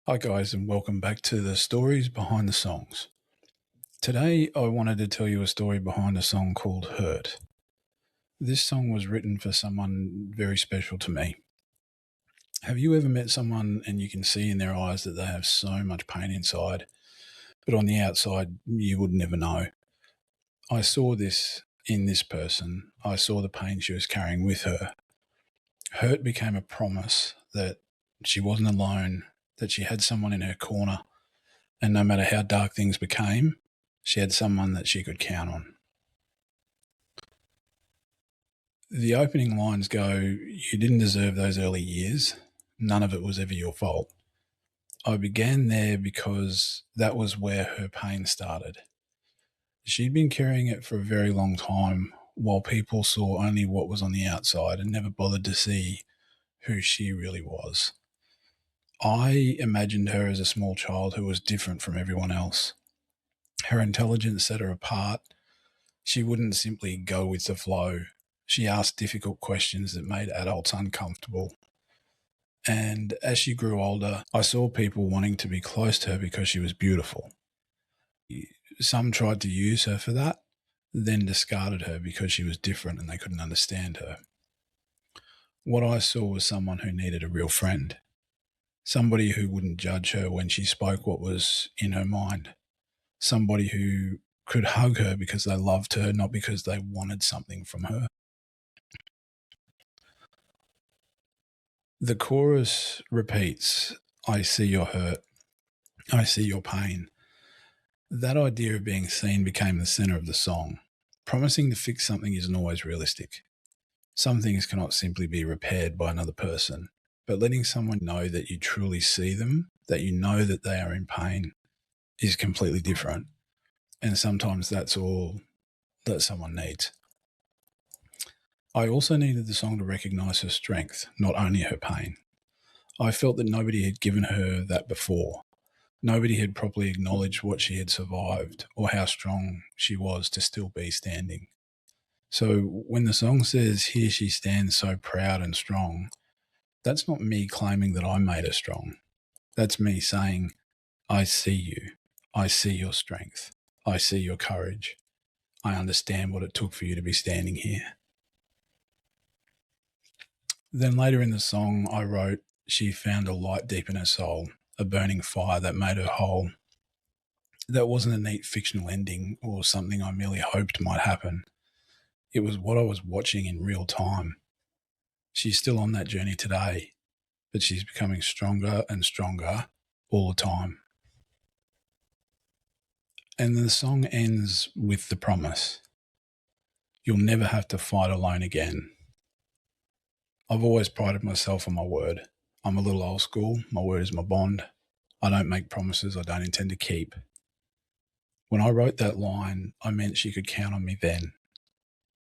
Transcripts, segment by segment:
Hi, guys, and welcome back to the stories behind the songs. Today, I wanted to tell you a story behind a song called Hurt. This song was written for someone very special to me. Have you ever met someone and you can see in their eyes that they have so much pain inside, but on the outside, you would never know? I saw this in this person. I saw the pain she was carrying with her. Hurt became a promise that she wasn't alone, that she had someone in her corner. And no matter how dark things became, she had someone that she could count on. The opening lines go, "You didn't deserve those early years. None of it was ever your fault." I began there because that was where her pain started. She'd been carrying it for a very long time, while people saw only what was on the outside and never bothered to see who she really was. I imagined her as a small child who was different from everyone else. Her intelligence set her apart. She wouldn't simply go with the flow. She asked difficult questions that made adults uncomfortable. And as she grew older, I saw people wanting to be close to her because she was beautiful. Some tried to use her for that, then discarded her because she was different and they couldn't understand her. What I saw was someone who needed a real friend, somebody who wouldn't judge her when she spoke what was in her mind, somebody who could hug her because they loved her, not because they wanted something from her. The chorus repeats, "I see your hurt, I see your pain." That idea of being seen became the center of the song. Promising to fix something isn't always realistic. Some things cannot simply be repaired by another person, but letting someone know that you truly see them, that you know that they are in pain, is completely different. And sometimes that's all that someone needs. I also needed the song to recognize her strength, not only her pain. I felt that nobody had given her that before. Nobody had properly acknowledged what she had survived or how strong she was to still be standing. So when the song says, "Here she stands so proud and strong," that's not me claiming that I made her strong. That's me saying, "I see you. I see your strength. I see your courage. I understand what it took for you to be standing here." Then later in the song, I wrote, "She found a light deep in her soul, a burning fire that made her whole." That wasn't a neat fictional ending or something I merely hoped might happen. It was what I was watching in real time. She's still on that journey today, but she's becoming stronger and stronger all the time. And the song ends with the promise, "You'll never have to fight alone again." I've always prided myself on my word. I'm a little old school. My word is my bond. I don't make promises I don't intend to keep. When I wrote that line, I meant she could count on me then.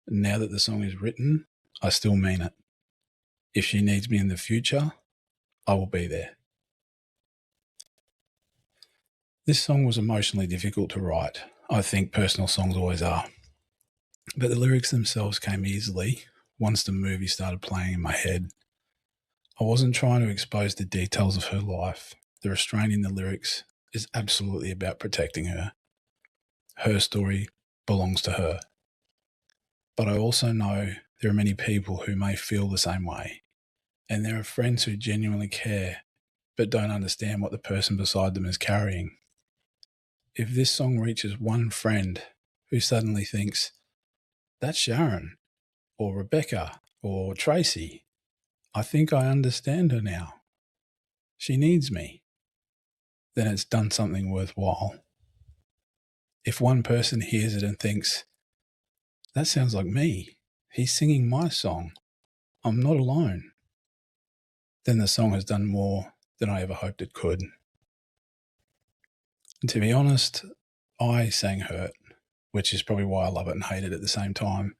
Now that the song is written, I still mean it. If she needs me in the future, I will be there. This song was emotionally difficult to write. I think personal songs always are. But the lyrics themselves came easily once the movie started playing in my head. I wasn't trying to expose the details of her life. The restraint in the lyrics is absolutely about protecting her. Her story belongs to her. But I also know there are many people who may feel the same way. And there are friends who genuinely care but don't understand what the person beside them is carrying. If this song reaches one friend who suddenly thinks, "That's Sharon, or Rebecca, or Tracy, I think I understand her now. She needs me," then it's done something worthwhile. If one person hears it and thinks, "That sounds like me. He's singing my song. I'm not alone," then the song has done more than I ever hoped it could. And to be honest, I sang Hurt, which is probably why I love it and hate it at the same time.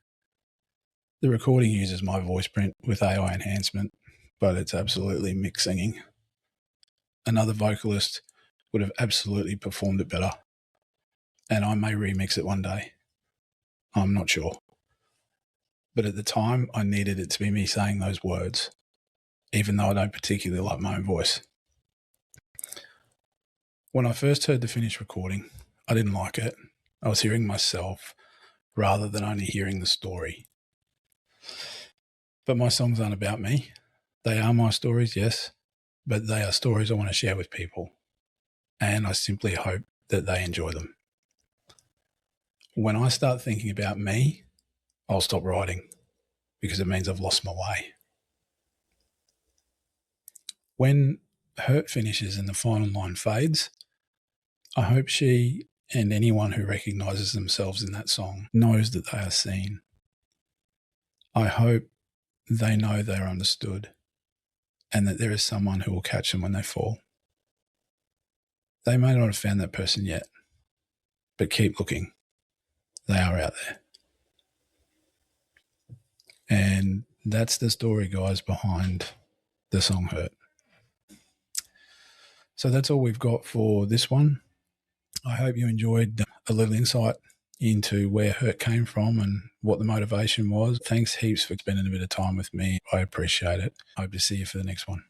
The recording uses my voice print with AI enhancement, but it's absolutely mixed singing. Another vocalist would have absolutely performed it better, and I may remix it one day. I'm not sure. But at the time, I needed it to be me saying those words, even though I don't particularly like my own voice. When I first heard the finished recording, I didn't like it. I was hearing myself rather than only hearing the story. But my songs aren't about me. They are my stories, yes, but they are stories I want to share with people. And I simply hope that they enjoy them. When I start thinking about me, I'll stop writing because it means I've lost my way. When Hurt finishes and the final line fades, I hope she and anyone who recognises themselves in that song knows that they are seen. I hope they know they're understood and that there is someone who will catch them when they fall. They may not have found that person yet, but keep looking. They are out there. And that's the story, guys, behind the song Hurt. So that's all we've got for this one. I hope you enjoyed a little insight into where Hurt came from and what the motivation was. Thanks heaps for spending a bit of time with me. I appreciate it. Hope to see you for the next one.